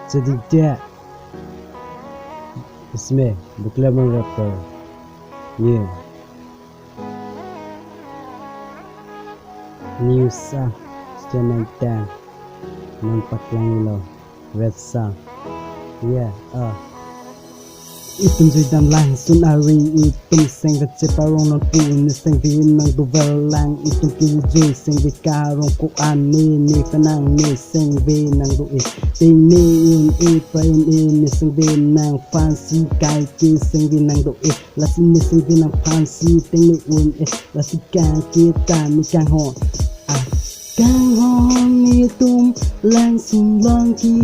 Sedikit इसमें buklaman rapper yeah news channel 10 nampak lang lo red sa yeah itum jidam lang sunari itum sing the chiparong non pu ni sing di nang duvel lang itum kilju sing di karong ko ani ni kanang ni sing be nang du ting ni un pa ni sing be nang fancy kai ki sing di nang du la sin ni sing di nang fancy ting ni un la si kan kita mi kan ho kang hon ni tum lang sung long ki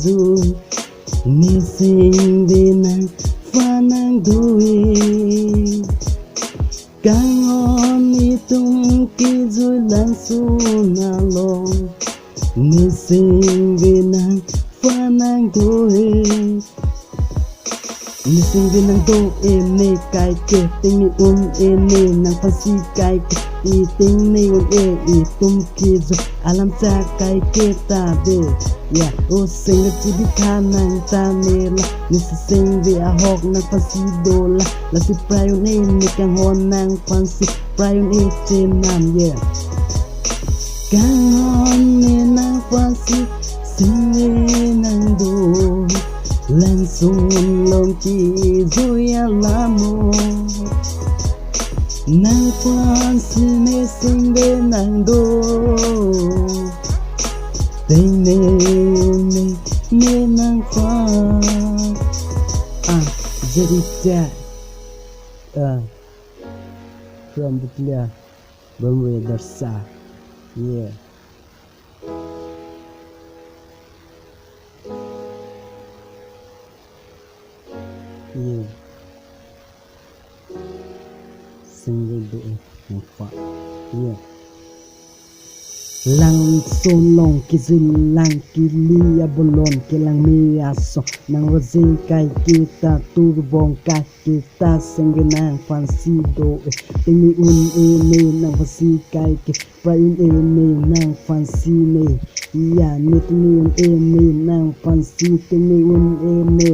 zu ni sing di nang fanang dui kang hon ni tum ki zu lang sung na long ni sing di nang fanang dui ni sing di nang do ni kai ke ting ni ni nang pasi kai ke ting ni tum ki zu alam sa kai ke ta de yeah sing ti di kanang ta ni la ni sing di a hok nang pasi do la si prayo ni kang hon nang fancy prayo ni tin nam yeah kang hon ni nang fancy sing ni nang do lang sung long ki zu ya la mo nang fancy ni sing de nang do tình nên nang pha jadi cak from Butlia Bamwe Darsa yeah single do nang yeah lang son long ki zin lang ki lia bolon ki lang mi aso nang wazin kai kita turbong kai kita sengenang fancy do tingi ni nang fancy kai ki prain ni nang fancy ni ya nit ni nang fancy tingi ni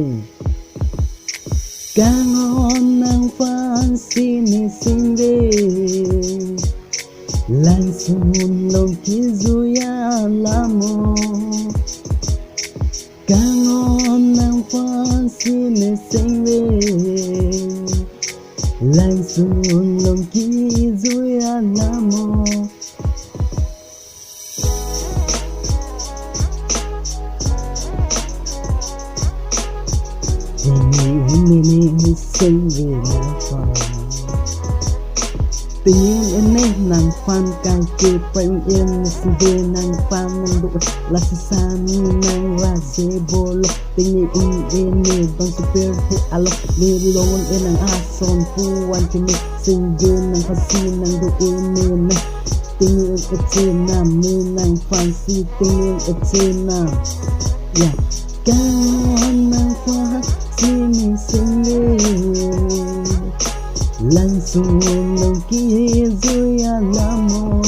kangon nang fancy ni singde langsung long kizu ya lamo kangon nang fancy ni singwe langsung long kizu ya lamo ni singwe nang fan tình yêu nàng fan cai kê praying in si de nàng fan nàng do la si sami nàng ra se bolo tình yêu ni bang super hit alo ni lon in nàng ason fu wan ki ni sing de nàng fasi nàng do ni na tình yêu ete nam ni nàng fancy tình yêu ete nam yeah kan nàng fan si ni sing de langsung long kizu ya lamo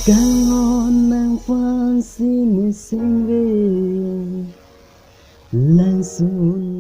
kangon nang fancy ni singwe langsung